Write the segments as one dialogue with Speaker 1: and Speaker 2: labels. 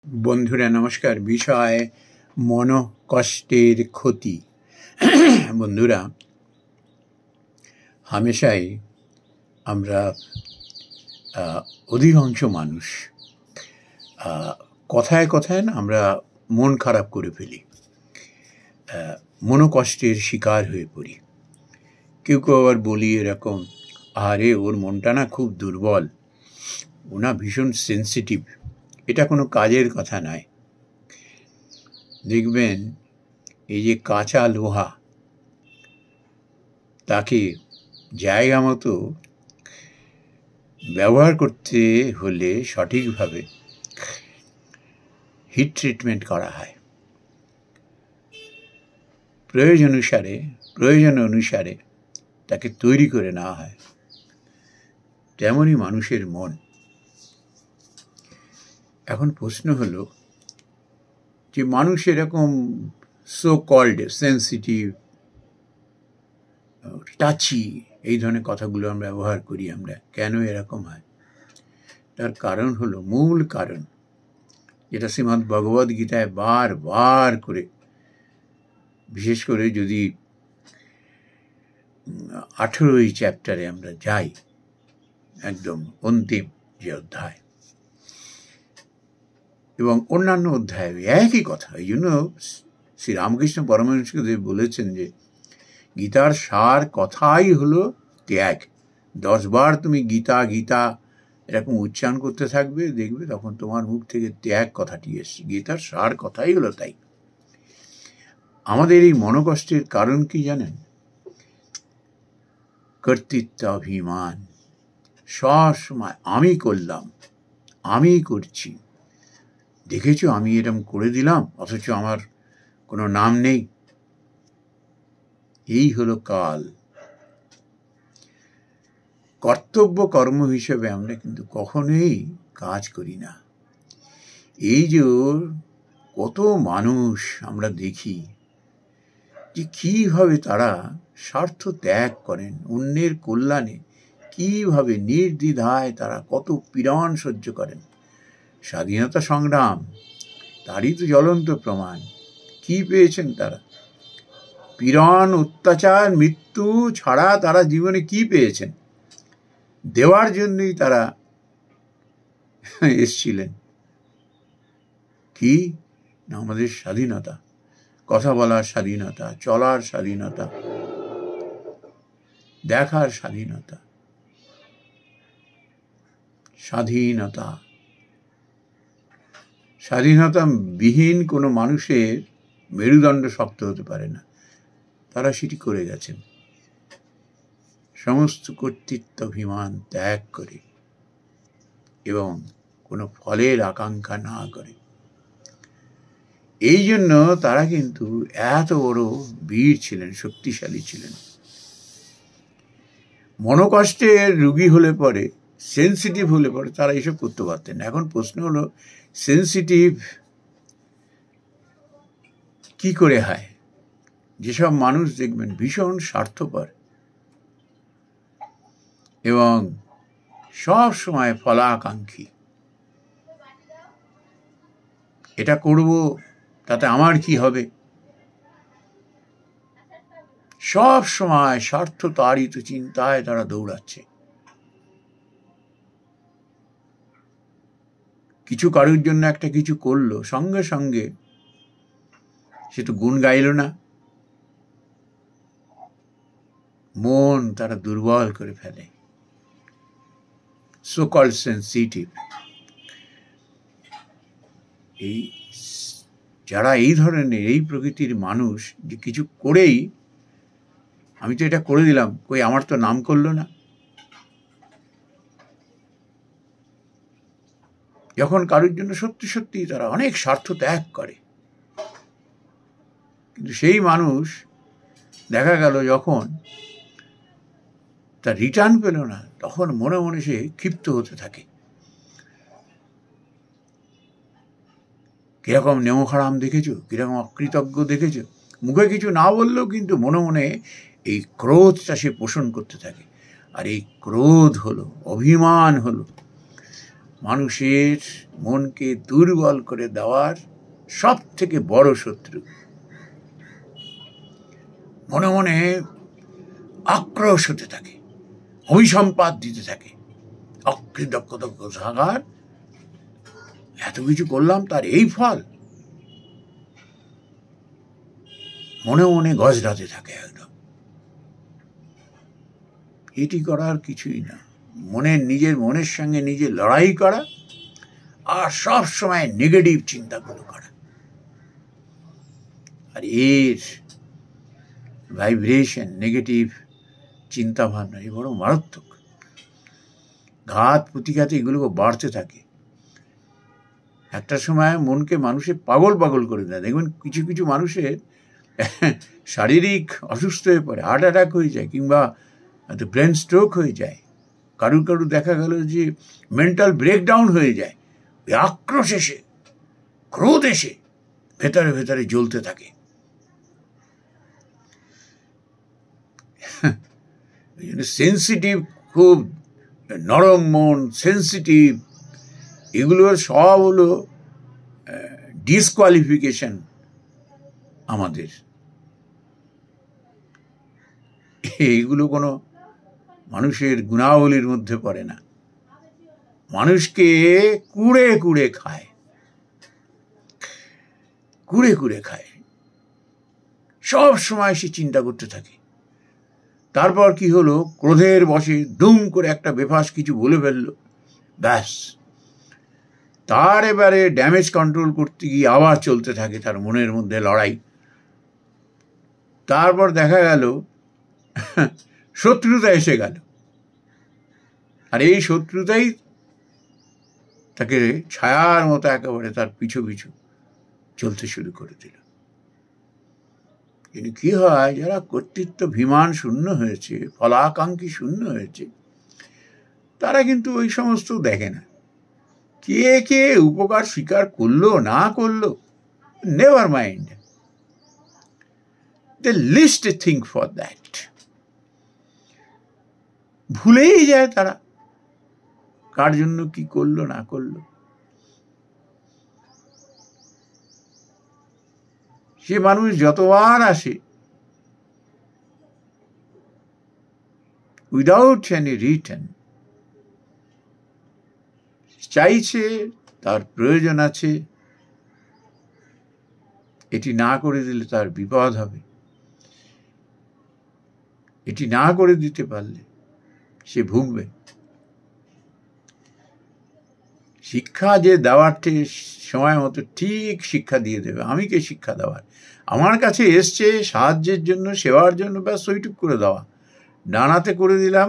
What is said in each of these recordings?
Speaker 1: বন্ধুরা নমস্কার। বিষয় মনোকষ্টের ক্ষতি। বন্ধুরা, হামেশাই আমরা অধিকাংশ মানুষ কথায় কথায় না আমরা মন খারাপ করে ফেলি, মনোকষ্টের শিকার হয়ে পড়ি। কেউ কেউ আবার বলি এরকম, আরে ওর মনটা না খুব দুর্বল, ও না ভীষণ সেন্সিটিভ। এটা কোনো কাজের কথা নয়। দেখবেন এই যে কাঁচা লোহা, তাকে জায়গা মতো ব্যবহার করতে হলে সঠিকভাবে হিট ট্রিটমেন্ট করা হয়, প্রয়োজন অনুসারে তাকে তৈরি করে নেওয়া হয়। তেমনই মানুষের মন। এখন প্রশ্ন হলো যে মানুষ এরকম সো কল্ড সেন্সিটিভ, টাচি, এই ধরনের কথাগুলো আমরা ব্যবহার করি। আমরা কেন এরকম হয়? তার কারণ হলো, মূল কারণ যেটা শ্রীমদ্ ভগবদ গীতায় বারবার করে, বিশেষ করে যদি 18 চ্যাপ্টারে আমরা যাই, একদম অন্তিম যে অধ্যায় এবং অন্যান্য অধ্যায় একই কথা। এই জন্য শ্রীরামকৃষ্ণ পরমহংসদেব বলেছেন যে গীতার সার কথাই হলো ত্যাগ। 10 বার তুমি গীতা গীতা এরকম উচ্চারণ করতে থাকবে, দেখবে তখন তোমার মুখ থেকে ত্যাগ কথাটি এসছে। গীতার সার কথাই হলো তাই। আমাদের এই মনোকষ্টের কারণ কি জানেন? কর্তৃত্ব অভিমান। সবসময় আমি করলাম, আমি করছি, দেখেছো আমি এরকম করে দিলাম, অথচ আমার কোনো নাম নেই। এই হলো কাল। কর্তব্য কর্ম হিসেবে আমরা কিন্তু কখনোই কাজ করি না। এই যে কত মানুষ আমরা দেখি যে কিভাবে তারা স্বার্থ ত্যাগ করেন, অন্যের কল্যাণে কিভাবে নির্দ্বিধায় তারা কত পীড়ন সহ্য করেন। স্বাধীনতা সংগ্রাম তারই তো জ্বলন্ত প্রমাণ। কি পেয়েছেন তারা? পীড়ন, অত্যাচার, মৃত্যু ছাড়া তারা জীবনে কি পেয়েছেন? দেওয়ার জন্যই তারা এসছিলেন। কি না, আমাদের স্বাধীনতা, কথা বলার স্বাধীনতা, চলার স্বাধীনতা, দেখার স্বাধীনতা। স্বাধীনতা বিহীন কোনো মানুষের মেরুদণ্ড শক্ত হতে পারে না। তারা সেটি করে গেছেন, সমস্ত কর্তৃত্বাভিমান ত্যাগ করে এবং কোনো ফলের আকাঙ্ক্ষা না করে। এই জন্য তারা কিন্তু এত বড় বীর ছিলেন, শক্তিশালী ছিলেন। মনোকষ্টের রোগী হলে পরে, সেন্সিটিভ হলে পরে তারা এসব করতে পারতেন না। এখন প্রশ্ন হলো, সেন্সিটিভ কি করে হয়? যেসব মানুষ দেখবেন ভীষণ স্বার্থপর এবং সব সময় ফলাকাঙ্ক্ষী, এটা করব তাতে আমার কি হবে, সব সময় স্বার্থ তাড়িত চিন্তায় তারা দৌড়াচ্ছে। কিছু কারোর জন্য একটা কিছু করলো, সঙ্গে সঙ্গে সে তো গুণ গাইল না, মন তারা দুর্বল করে ফেলে। So called sensitive. এই যারা এই ধরনের, এই প্রকৃতির মানুষ, যে কিছু করেই আমি তো এটা করে দিলাম, কই আমার তো নাম করলো না। যখন কারোর জন্য সত্যি সত্যি তারা অনেক স্বার্থ ত্যাগ করে, কিন্তু সেই মানুষ দেখা গেল যখন তার রিটার্ন পেল না, তখন মনে মনে সে ক্ষিপ্ত হতে থাকে। কিরকম নেমখারাম দেখেছো, কিরকম অকৃতজ্ঞ দেখেছো। মুখে কিছু না বললেও কিন্তু মনে মনে এই ক্রোধটা সে পোষণ করতে থাকে। আর এই ক্রোধ হলো, অভিমান হলো মানুষের মনকে দুর্বল করে দেওয়ার সব থেকে বড় শত্রু। মনে মনে আক্রোশ হতে থাকে, অভিসম্পাত দিতে থাকে, অকৃতজ্ঞতা থাকার, এত কিছু করলাম তার এই ফল, মনে মনে গজরাতে থাকে একদম। এটি করার কিছুই না, নিজের মনের সঙ্গে নিজে লড়াই করা আর সব সময় নেগেটিভ চিন্তাগুলো করা। আর এর ভাইব্রেশন, নেগেটিভ চিন্তা ভাবনা এ বড় মারাত্মক। ঘাত প্রতিঘাতে এগুলো বাড়তে থাকে। একটা সময় মনকে মানুষের পাগল পাগল করে দেয়। দেখবেন কিছু কিছু মানুষের শারীরিক অসুস্থ হয়ে পড়ে, হার্ট অ্যাটাক হয়ে যায়, কিংবা ব্রেন স্ট্রোক হয়ে যায়। কারুর কারুর দেখা গেল যে মেন্টাল ব্রেকডাউন হয়ে যায়। ওই আক্রোশ এসে, ক্রোধ এসে ভেতরে ভেতরে জ্বলতে থাকে। সেন্সিটিভ, খুব নরম মন, সেন্সিটিভ, এগুলোর সব হলো ডিসকোয়ালিফিকেশন আমাদের। এইগুলো কোনো মানুষের গুণাবলীর মধ্যে পড়ে না। মানুষকে কুড়ে কুড়ে খায়, কুড়ে কুড়ে খায়। সব সময় সে চিন্তা করতে থাকে। তারপর কি হলো, ক্রোধের বশে দুম করে একটা বেফাস কিছু বলে ফেললো, ব্যাস তার এবারে ড্যামেজ কন্ট্রোল করতে গিয়ে আবার চলতে থাকে তার মনের মধ্যে লড়াই। তারপর দেখা গেল শত্রুতা এসে গেল, আর এই শত্রুতাই তাকে ছায়ার মতো একেবারে তার পিছু পিছু চলতে শুরু করে দিল। কিন্তু কি হয়, যারা কর্তৃত্ব ভিমান শূন্য হয়েছে, ফলাকাঙ্ক্ষী শূন্য হয়েছে, তারা কিন্তু ওই সমস্ত দেখে না। কে কে উপকার স্বীকার করলো না করলো, never mind, they least a think for that. ভুলেই যায় তারা কার জন্য কি করলো না করলো। সে মানুষ যতবার আসে, উইদাউট এনি রিটার্ন, চাইছে, তার প্রয়োজন আছে, এটি না করে দিলে তার বিপদ হবে, এটি না করে দিতে পারলে সে ভুগবে। শিক্ষা যে দেওয়ার সময় মতো ঠিক শিক্ষা দিয়ে দেবে। আমি কে শিক্ষা দেওয়ার? আমার কাছে এসছে সাহায্যের জন্য, সেবার জন্য, ব্যাস ওইটুক করে দেওয়া। ডানাতে করে দিলাম,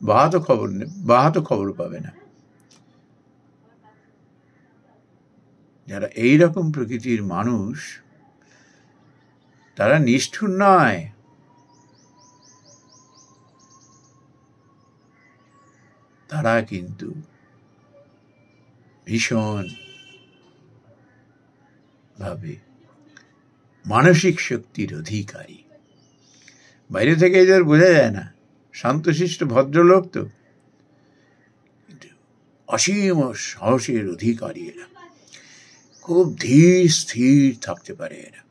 Speaker 1: বাহাতো খবর পাবে না। যারা এইরকম প্রকৃতির মানুষ, তারা নিষ্ঠুর নয়, তারা কিন্তু ভীষণ ভাবে মানসিক শক্তির অধিকারী। বাইরে থেকে এদের বোঝা যায় না, শান্তশিষ্ট ভদ্রলোক তো, কিন্তু অসীম সাহসের অধিকারী এরা। খুব ধীর স্থির থাকতে পারে এরা,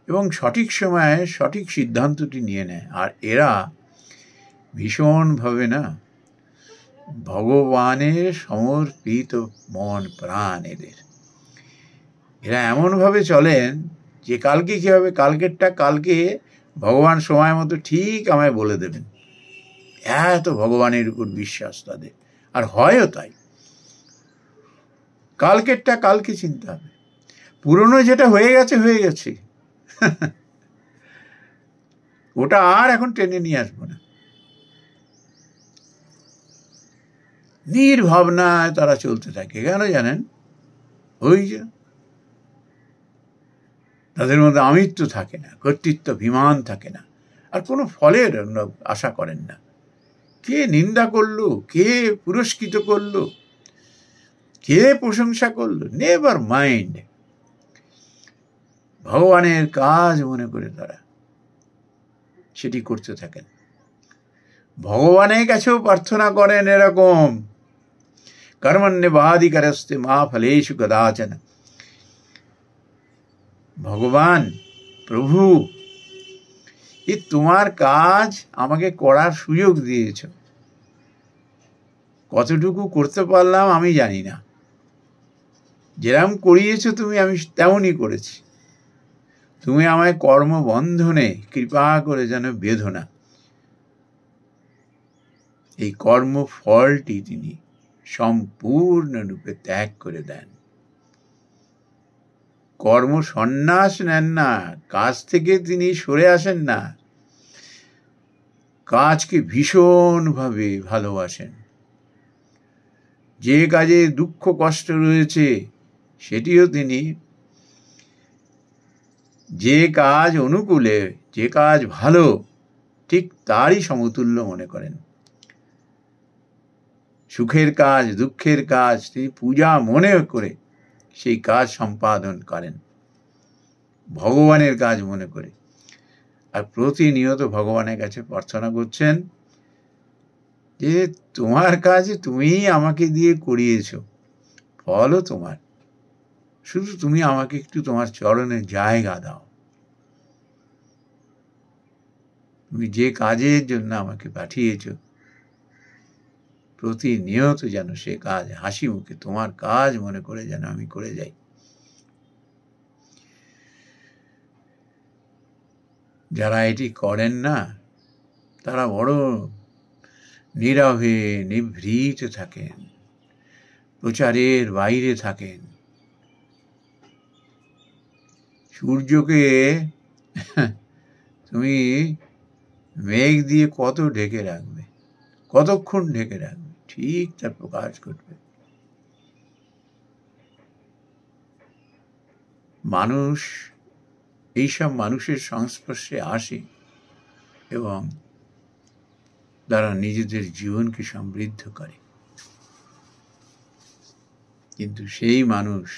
Speaker 1: এবং সঠিক সময়ে সঠিক সিদ্ধান্তটি নিয়ে নেয়। আর এরা ভীষণভাবে না ভগবানের সমর্পিত মন প্রাণ এদের। এরা এমনভাবে চলেন যে কালকে কি হবে, কালকেরটা কালকে ভগবান সময় মতো ঠিক আমায় বলে দেবেন। এত ভগবানের উপর বিশ্বাস তাদের, আর হয়ও তাই। কালকেরটা কালকে চিন্তা হবে, পুরনো যেটা হয়ে গেছে হয়ে গেছে, ওটা আর এখন টেনে নিয়ে আসবো না। নির্ভাবনায় তারা চলতে থাকে। কেন জানেন? ওই যে তাদের মধ্যে আমিত্ব থাকে না, কর্তৃত্ব ভিমান থাকে না, আর কোনো ফলের আশা করেন না। কে নিন্দা করলো, কে পুরস্কৃত করলো, কে প্রশংসা করলো, নেভার মাইন্ড। ভগবানের কাজ মনে করে তারা সেটি করতে থাকেন। ভগবানের কাছেও প্রার্থনা করেন এরকম কর্মণ্যেবাধিকারস্তে মা ফলেষু কদাচন। ভগবান, প্রভু, এই তোমার কাজ আমাকে করার সুযোগ দিয়েছ, কতটুকু করতে পারলাম আমি জানি না, যেরকম করিয়েছ তুমি আমি তেমনই করেছি। তুমি আমায় কর্মবন্ধনে কৃপা করে যেন বেঁধো না। এই কর্মফলটি তিনি সম্পূর্ণরূপে ত্যাগ করে দেন। কর্ম সন্ন্যাস নেন না, কাজ থেকে তিনি সরে আসেন না, কাজকে ভীষণভাবে ভালোবাসেন। যে কাজে দুঃখ কষ্ট রয়েছে সেটিও তিনি, যে কাজ অনুকূলে, যে কাজ ভালো, ঠিক তারই সমতুল্য মনে করেন। সুখের কাজ, দুঃখের কাজ তিনি পূজা মনে করে সেই কাজ সম্পাদন করেন, ভগবানের কাজ মনে করে। আর প্রতিনিয়ত ভগবানের কাছে প্রার্থনা করছেন যে তোমার কাজ তুমিই আমাকে দিয়ে করিয়েছ, ফলও তোমার, শুধু তুমি আমাকে একটু তোমার চরণে জায়গা দাও। তুমি যে কাজের জন্য আমাকে পাঠিয়েছ প্রতিনিয়ত যেন সে কাজ হাসি মুখে তোমার কাজ মনে করে যেন আমি করে যাই। যারা এটি করেন না তারা বড় নীরবে নিভৃত থাকেন, প্রচারের বাইরে থাকেন। সূর্যকে তুমি মেঘ দিয়ে কত ঢেকে রাখবে, কতক্ষণ ঢেকে রাখবে, ঠিক তার প্রকাশ ঘটবে। মানুষ এইসব মানুষের সংস্পর্শে আসে এবং তারা নিজেদের জীবনকে সমৃদ্ধ করে, কিন্তু সেই মানুষ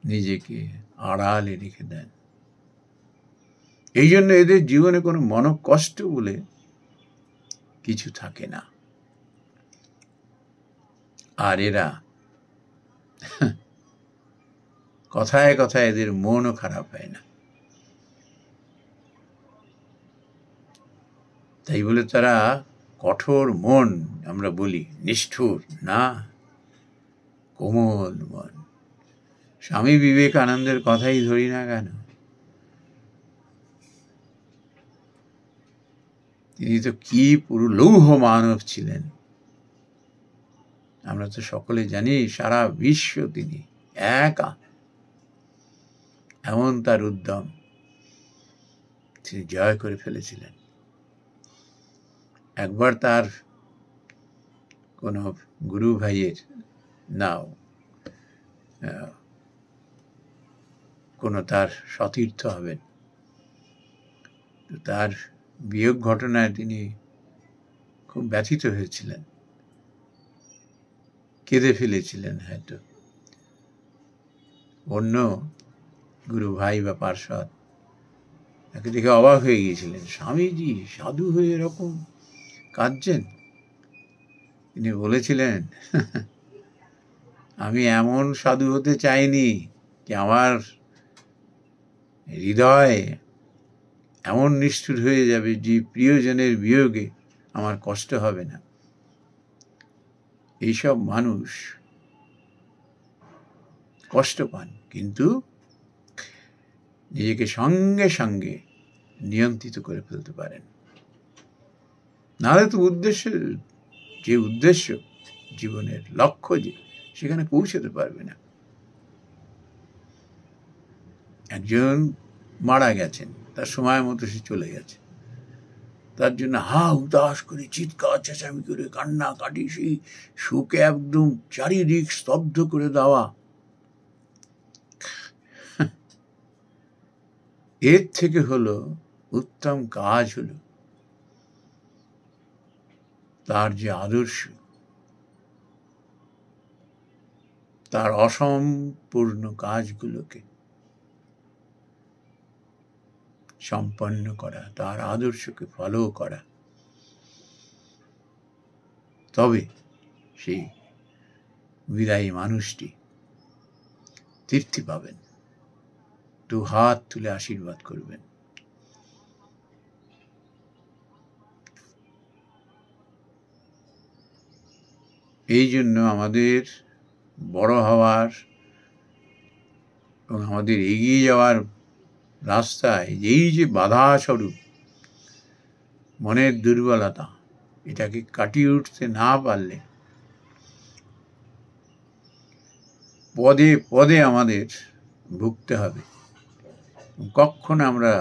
Speaker 1: নিজেকে আড়ালে রেখে দেন। এই জন্য এদের জীবনে কোনো মনোকষ্ট বলে কিছু থাকে না। আর এরা কথায় কথায় এদের মনও খারাপ হয় না, তাই বলে তারা কঠোর মন আমরা বলি, নিষ্ঠুর না, কোমল মন। স্বামী বিবেকানন্দের কথাই ধরি না কেন, তিনি তো কি পুরো লৌহ মানব ছিলেন। আমরা তো সকলে জানি সারা বিশ্ব তিনি একা, এমন তার উদ্যম, তিনি জয় করে ফেলেছিলেন। একবার তার কোনো গুরু ভাইয়ের নাও কোনো তার সতীর্থ হবেন, তার বিয়োগ ঘটনায় তিনি খুব ব্যথিত হয়েছিলেন, কেঁদে ফেলেছিলেন। হয়তো অন্য গুরু ভাই বা পার্ষদ তাকে দেখে অবাক হয়ে গিয়েছিলেন, স্বামীজি সাধু হয়ে এরকম কাঁদছেন। তিনি বলেছিলেন, আমি এমন সাধু হতে চাইনি যে আমার হৃদয় এমন নিষ্ঠুর হয়ে যাবে যে প্রিয়জনের বিয়োগে আমার কষ্ট হবে না। এইসব মানুষ কষ্ট পান, কিন্তু নিজেকে সঙ্গে সঙ্গে নিয়ন্ত্রিত করে ফেলতে পারেন। নাহলে তো উদ্দেশ্য জীবনের লক্ষ্য যে, সেখানে পৌঁছতে পারবে না। একজন মারা গেছেন, তার সময় মতো সে চলে গেছে, তার জন্য হুতাশ করে চিৎকার চেঁচামি করে কান্না কাটি, সেই শোকে একদম চারিদিক স্তব্ধ করে দেওয়া, এর থেকে হলো উত্তম কাজ হলো তার যে আদর্শ, তার অসম্পূর্ণ কাজগুলোকে সম্পন্ন করা, তার আদর্শকে ফলো করা। তবে সেই বিদায়ী মানুষটি তৃপ্তি পাবেন, দু হাত তুলে আশীর্বাদ করবেন। এই জন্য আমাদের বড় হওয়ার এবং আমাদের এগিয়ে যাওয়ার রাস্তায় এই যে বাধা স্বরূপ মনের দুর্বলতা, এটাকে কাটিয়ে উঠতে না পারলে পদে পদে আমাদের ভুগতে হবে, কখনো আমরা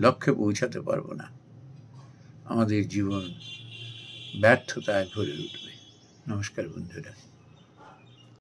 Speaker 1: লক্ষ্যে পৌঁছাতে পারবো না। আমাদের জীবন ব্যর্থতায় ভরে উঠবে। নমস্কার বন্ধুরা।